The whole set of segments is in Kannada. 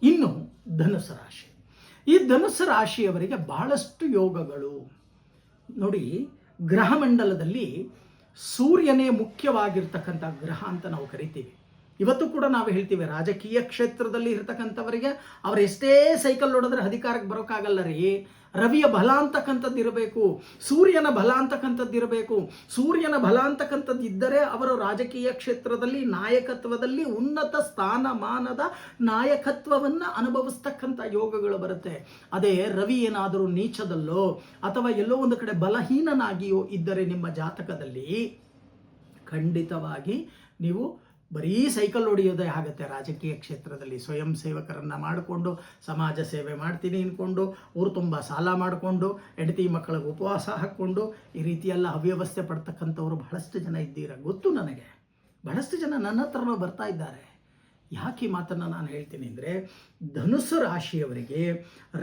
ಇನ್ನು ಧನುಸ್ಸು ರಾಶಿ. ಈ ಧನುಸ್ಸು ರಾಶಿಯವರಿಗೆ ಬಹಳಷ್ಟು ಯೋಗಗಳು ನೋಡಿ. ಗ್ರಹಮಂಡಲದಲ್ಲಿ ಸೂರ್ಯನೇ ಮುಖ್ಯವಾಗಿರ್ತಕ್ಕಂಥ ಗ್ರಹ ಅಂತ ನಾವು ಕರಿತೀವಿ. ಇವತ್ತು ಕೂಡ ನಾವು ಹೇಳ್ತೀವಿ, ರಾಜಕೀಯ ಕ್ಷೇತ್ರದಲ್ಲಿ ಇರ್ತಕ್ಕಂಥವರಿಗೆ ಅವ್ರು ಎಷ್ಟೇ ಸೈಕಲ್ ಹೊಡೆದ್ರೆ ಅಧಿಕಾರಕ್ಕೆ ಬರೋಕ್ಕಾಗಲ್ಲ ರೀ. ರವಿಯ ಬಲ ಅಂತಕ್ಕಂಥದ್ದು ಇರಬೇಕು, ಸೂರ್ಯನ ಬಲ ಅಂತಕ್ಕಂಥದ್ದು ಇರಬೇಕು. ಸೂರ್ಯನ ಬಲ ಅಂತಕ್ಕಂಥದ್ದು ಇದ್ದರೆ ಅವರು ರಾಜಕೀಯ ಕ್ಷೇತ್ರದಲ್ಲಿ ನಾಯಕತ್ವದಲ್ಲಿ ಉನ್ನತ ಸ್ಥಾನಮಾನದ ನಾಯಕತ್ವವನ್ನು ಅನುಭವಿಸ್ತಕ್ಕಂಥ ಯೋಗಗಳು ಬರುತ್ತೆ. ಅದೇ ರವಿ ಏನಾದರೂ ನೀಚದಲ್ಲೋ ಅಥವಾ ಎಲ್ಲೋ ಒಂದು ಕಡೆ ಬಲಹೀನನಾಗಿಯೋ ಇದ್ದರೆ ನಿಮ್ಮ ಜಾತಕದಲ್ಲಿ ಖಂಡಿತವಾಗಿ ನೀವು ಬರೀ ಸೈಕಲ್ ಹೊಡೆಯೋದೇ ಆಗುತ್ತೆ. ರಾಜಕೀಯ ಕ್ಷೇತ್ರದಲ್ಲಿ ಸ್ವಯಂ ಸೇವಕರನ್ನು ಮಾಡಿಕೊಂಡು ಸಮಾಜ ಸೇವೆ ಮಾಡ್ತೀನಿ ಅಂದ್ಕೊಂಡು ಊರು ತುಂಬ ಸಾಲ ಮಾಡಿಕೊಂಡು ಹೆಂಡತಿ ಮಕ್ಕಳಿಗೆ ಉಪವಾಸ ಹಾಕ್ಕೊಂಡು ಈ ರೀತಿಯೆಲ್ಲ ಅವ್ಯವಸ್ಥೆ ಪಡ್ತಕ್ಕಂಥವ್ರು ಬಹಳಷ್ಟು ಜನ ಇದ್ದೀರ. ಗೊತ್ತು ನನಗೆ, ಬಹಳಷ್ಟು ಜನ ನನ್ನ ಹತ್ರನೂ ಬರ್ತಾ ಇದ್ದಾರೆ. ಯಾಕೆ ಈ ಮಾತನ್ನು ನಾನು ಹೇಳ್ತೀನಿ ಅಂದರೆ, ಧನುಸ್ಸು ರಾಶಿಯವರಿಗೆ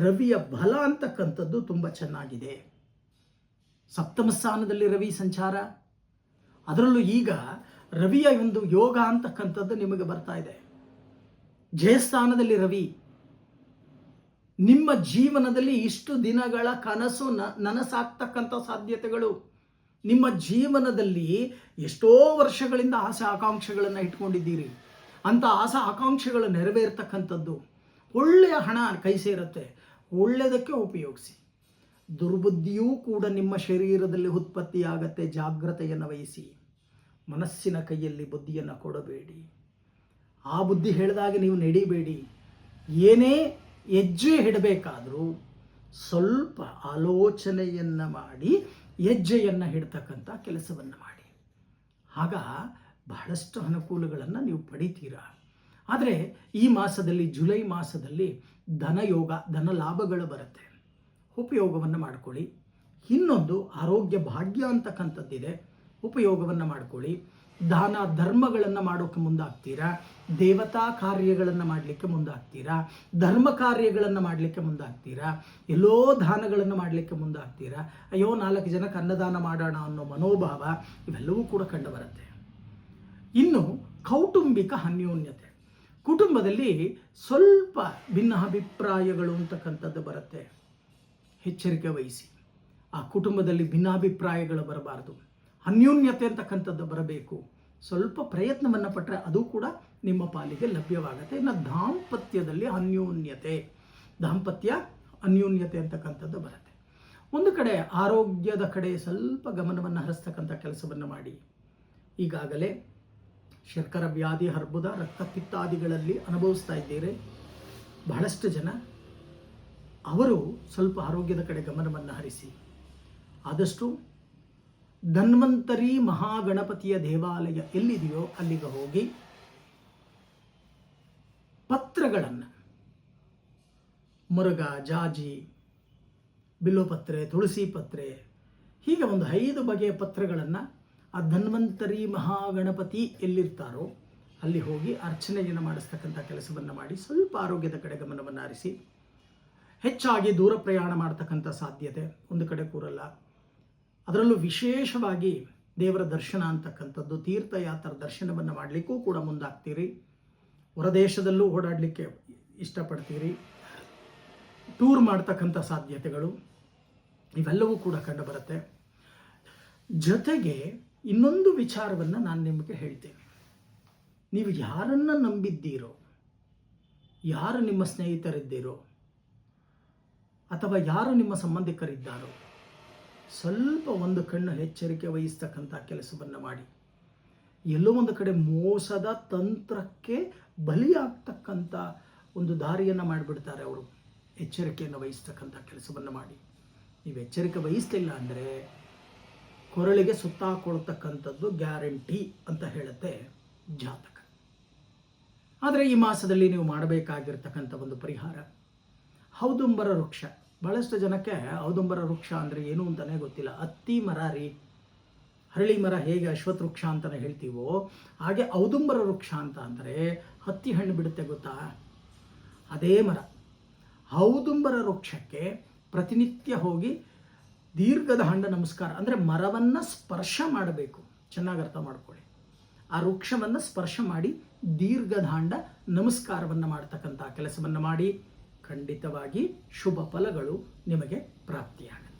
ರವಿಯ ಬಲ ಅಂತಕ್ಕಂಥದ್ದು ತುಂಬ ಚೆನ್ನಾಗಿದೆ. ಸಪ್ತಮ ಸ್ಥಾನದಲ್ಲಿ ರವಿ ಸಂಚಾರ, ಅದರಲ್ಲೂ ಈಗ ರವಿಯ ಒಂದು ಯೋಗ ಅಂತಕ್ಕಂಥದ್ದು ನಿಮಗೆ ಬರ್ತಾ ಇದೆ. ಜಯಸ್ಥಾನದಲ್ಲಿ ರವಿ ನಿಮ್ಮ ಜೀವನದಲ್ಲಿ ಇಷ್ಟು ದಿನಗಳ ಕನಸು ನನಸಾಗ್ತಕ್ಕಂಥ ಸಾಧ್ಯತೆಗಳು, ನಿಮ್ಮ ಜೀವನದಲ್ಲಿ ಎಷ್ಟೋ ವರ್ಷಗಳಿಂದ ಆಸೆ ಆಕಾಂಕ್ಷೆಗಳನ್ನು ಇಟ್ಕೊಂಡಿದ್ದೀರಿ, ಅಂಥ ಆಸೆ ಆಕಾಂಕ್ಷೆಗಳು ನೆರವೇರ್ತಕ್ಕಂಥದ್ದು. ಒಳ್ಳೆಯ ಹಣ ಕೈ ಸೇರುತ್ತೆ, ಒಳ್ಳೆಯದಕ್ಕೆ ಉಪಯೋಗಿಸಿ. ದುರ್ಬುದ್ಧಿಯೂ ಕೂಡ ನಿಮ್ಮ ಶರೀರದಲ್ಲಿ ಉತ್ಪತ್ತಿಯಾಗತ್ತೆ. ಜಾಗ್ರತೆಯನ್ನು ವಹಿಸಿ. ಮನಸ್ಸಿನ ಕೈಯಲ್ಲಿ ಬುದ್ಧಿಯನ್ನು ಕೊಡಬೇಡಿ. ಆ ಬುದ್ಧಿ ಹೇಳಿದಾಗ ನೀವು ನಡಿಬೇಡಿ. ಏನೇ ಹೆಜ್ಜೆ ಇಡಬೇಕಾದರೂ ಸ್ವಲ್ಪ ಆಲೋಚನೆಯನ್ನು ಮಾಡಿ ಹೆಜ್ಜೆಯನ್ನು ಇಡ್ತಕ್ಕಂಥ ಕೆಲಸವನ್ನು ಮಾಡಿ. ಆಗ ಬಹಳಷ್ಟು ಅನುಕೂಲಗಳನ್ನು ನೀವು ಪಡಿತೀರಾ. ಆದರೆ ಈ ಮಾಸದಲ್ಲಿ, ಜುಲೈ ಮಾಸದಲ್ಲಿ ಧನಯೋಗ, ಧನ ಲಾಭಗಳು ಬರುತ್ತೆ. ಉಪಯೋಗವನ್ನು ಮಾಡಿಕೊಳ್ಳಿ. ಇನ್ನೊಂದು ಆರೋಗ್ಯ ಭಾಗ್ಯ ಅಂತಕ್ಕಂಥದ್ದಿದೆ, ಉಪಯೋಗವನ್ನು ಮಾಡಿಕೊಳ್ಳಿ. ದಾನ ಧರ್ಮಗಳನ್ನು ಮಾಡೋಕ್ಕೆ ಮುಂದಾಗ್ತೀರಾ, ದೇವತಾ ಕಾರ್ಯಗಳನ್ನು ಮಾಡಲಿಕ್ಕೆ ಮುಂದಾಗ್ತೀರಾ, ಧರ್ಮ ಕಾರ್ಯಗಳನ್ನು ಮಾಡಲಿಕ್ಕೆ ಮುಂದಾಗ್ತೀರಾ, ಎಲ್ಲೋ ದಾನಗಳನ್ನು ಮಾಡಲಿಕ್ಕೆ ಮುಂದಾಗ್ತೀರಾ. ಅಯ್ಯೋ 4 ಜನಕ್ಕೆ ಅನ್ನದಾನ ಮಾಡೋಣ ಅನ್ನೋ ಮನೋಭಾವ ಇವೆಲ್ಲವೂ ಕೂಡ ಕಂಡು ಬರುತ್ತೆ. ಇನ್ನು ಕೌಟುಂಬಿಕ ಅನ್ಯೋನ್ಯತೆ, ಕುಟುಂಬದಲ್ಲಿ ಸ್ವಲ್ಪ ಭಿನ್ನಾಭಿಪ್ರಾಯಗಳು ಅಂತಕ್ಕಂಥದ್ದು ಬರುತ್ತೆ. ಎಚ್ಚರಿಕೆ ವಹಿಸಿ. ಆ ಕುಟುಂಬದಲ್ಲಿ ಭಿನ್ನಾಭಿಪ್ರಾಯಗಳು ಬರಬಾರ್ದು, ಅನ್ಯೋನ್ಯತೆ ಅಂತಕ್ಕಂಥದ್ದು ಬರಬೇಕು. ಸ್ವಲ್ಪ ಪ್ರಯತ್ನವನ್ನು ಪಟ್ಟರೆ ಅದು ಕೂಡ ನಿಮ್ಮ ಪಾಲಿಗೆ ಲಭ್ಯವಾಗುತ್ತೆ. ಇನ್ನು ದಾಂಪತ್ಯದಲ್ಲಿ ದಾಂಪತ್ಯ ಅನ್ಯೋನ್ಯತೆ ಅಂತಕ್ಕಂಥದ್ದು ಬರುತ್ತೆ. ಒಂದು ಕಡೆ ಆರೋಗ್ಯದ ಕಡೆ ಸ್ವಲ್ಪ ಗಮನವನ್ನು ಹರಿಸ್ತಕ್ಕಂಥ ಕೆಲಸವನ್ನು ಮಾಡಿ. ಈಗಾಗಲೇ ಶರ್ಕರ ವ್ಯಾಧಿ, ಅರ್ಬುದ, ರಕ್ತಪಿತ್ತಾದಿಗಳಲ್ಲಿ ಅನುಭವಿಸ್ತಾ ಇದ್ದೀರಿ ಬಹಳಷ್ಟು ಜನ. ಅವರು ಸ್ವಲ್ಪ ಆರೋಗ್ಯದ ಕಡೆ ಗಮನವನ್ನು ಹರಿಸಿ. ಆದಷ್ಟು ಧನ್ವಂತರಿ ಮಹಾಗಣಪತಿಯ ದೇವಾಲಯ ಎಲ್ಲಿದೆಯೋ ಅಲ್ಲಿಗೆ ಹೋಗಿ ಪತ್ರಗಳನ್ನು, ಮುರುಗ, ಜಾಜಿ, ಬಿಲ್ಲುಪತ್ರೆ, ತುಳಸಿ ಪತ್ರೆ, ಹೀಗೆ ಒಂದು 5 ಬಗೆಯ ಪತ್ರಗಳನ್ನು ಆ ಧನ್ವಂತರಿ ಮಹಾಗಣಪತಿ ಎಲ್ಲಿರ್ತಾರೋ ಅಲ್ಲಿ ಹೋಗಿ ಅರ್ಚನೆಯನ್ನು ಮಾಡಿಸ್ತಕ್ಕಂಥ ಕೆಲಸವನ್ನು ಮಾಡಿ. ಸ್ವಲ್ಪ ಆರೋಗ್ಯದ ಕಡೆ ಗಮನವನ್ನು ಹರಿಸಿ. ಹೆಚ್ಚಾಗಿ ದೂರ ಪ್ರಯಾಣ ಮಾಡ್ತಕ್ಕಂಥ ಸಾಧ್ಯತೆ, ಒಂದು ಕಡೆ ಕೂರಲ್ಲ. ಅದರಲ್ಲೂ ವಿಶೇಷವಾಗಿ ದೇವರ ದರ್ಶನ ಅಂತಕ್ಕಂಥದ್ದು, ತೀರ್ಥಯಾತ್ರಾ ದರ್ಶನವನ್ನು ಮಾಡಲಿಕ್ಕೂ ಕೂಡ ಮುಂದಾಗ್ತೀರಿ. ಹೊರದೇಶದಲ್ಲೂ ಓಡಾಡಲಿಕ್ಕೆ ಇಷ್ಟಪಡ್ತೀರಿ. ಟೂರ್ ಮಾಡ್ತಕ್ಕಂಥ ಸಾಧ್ಯತೆಗಳು ಇವೆಲ್ಲವೂ ಕೂಡ ಕಂಡು ಬರುತ್ತೆ. ಜೊತೆಗೆ ಇನ್ನೊಂದು ವಿಚಾರವನ್ನು ನಾನು ನಿಮಗೆ ಹೇಳ್ತೇನೆ. ನೀವು ಯಾರನ್ನು ನಂಬಿದ್ದೀರೋ, ಯಾರು ನಿಮ್ಮ ಸ್ನೇಹಿತರಿದ್ದೀರೋ ಅಥವಾ ಯಾರು ನಿಮ್ಮ ಸಂಬಂಧಿಕರಿದ್ದಾರೋ, ಸ್ವಲ್ಪ ಒಂದು ಕಣ್ಣು ಎಚ್ಚರಿಕೆ ವಹಿಸ್ತಕ್ಕಂಥ ಕೆಲಸವನ್ನು ಮಾಡಿ. ಎಲ್ಲೋ ಒಂದು ಕಡೆ ಮೋಸದ ತಂತ್ರಕ್ಕೆ ಬಲಿಯಾಗ್ತಕ್ಕಂಥ ಒಂದು ದಾರಿಯನ್ನು ಮಾಡಿಬಿಡ್ತಾರೆ ಅವರು. ಎಚ್ಚರಿಕೆಯನ್ನು ವಹಿಸ್ತಕ್ಕಂಥ ಕೆಲಸವನ್ನು ಮಾಡಿ. ನೀವು ಎಚ್ಚರಿಕೆ ವಹಿಸಲಿಲ್ಲ ಅಂದರೆ ಕೊರಳಿಗೆ ಸುತ್ತಾಕೊಳ್ತಕ್ಕಂಥದ್ದು ಗ್ಯಾರಂಟಿ ಅಂತ ಹೇಳುತ್ತೆ ಜಾತಕ. ಆದರೆ ಈ ಮಾಸದಲ್ಲಿ ನೀವು ಮಾಡಬೇಕಾಗಿರ್ತಕ್ಕಂಥ ಒಂದು ಪರಿಹಾರ, ಔದುಂಬರ ವೃಕ್ಷ. ಬಹಳಷ್ಟು ಜನಕ್ಕೆ ಔದುಂಬರ ವೃಕ್ಷ ಅಂದರೆ ಏನು ಅಂತಲೇ ಗೊತ್ತಿಲ್ಲ. ಹತ್ತಿ ಮರ ರೀ. ಹರಳಿ ಮರ ಹೇಗೆ ಅಶ್ವತ್ಥ ವೃಕ್ಷ ಅಂತಲೇ ಹೇಳ್ತೀವೋ ಹಾಗೆ ಔದುಂಬರ ವೃಕ್ಷ ಅಂತ ಅಂದರೆ ಹತ್ತಿ ಹಣ್ಣು ಬಿಡುತ್ತೆ ಗೊತ್ತಾ, ಅದೇ ಮರ. ಔದುಂಬರ ವೃಕ್ಷಕ್ಕೆ ಪ್ರತಿನಿತ್ಯ ಹೋಗಿ ದೀರ್ಘದಾಂಡ ನಮಸ್ಕಾರ, ಅಂದರೆ ಮರವನ್ನು ಸ್ಪರ್ಶ ಮಾಡಬೇಕು. ಚೆನ್ನಾಗಿ ಅರ್ಥ ಮಾಡ್ಕೊಳ್ಳಿ. ಆ ವೃಕ್ಷವನ್ನು ಸ್ಪರ್ಶ ಮಾಡಿ ದೀರ್ಘದಾಂಡ ನಮಸ್ಕಾರವನ್ನು ಮಾಡ್ತಕ್ಕಂಥ ಕೆಲಸವನ್ನು ಮಾಡಿ. ಖಂಡಿತವಾಗಿ ಶುಭ ಫಲಗಳು ನಿಮಗೆ ಪ್ರಾಪ್ತಿಯಾಗುತ್ತೆ.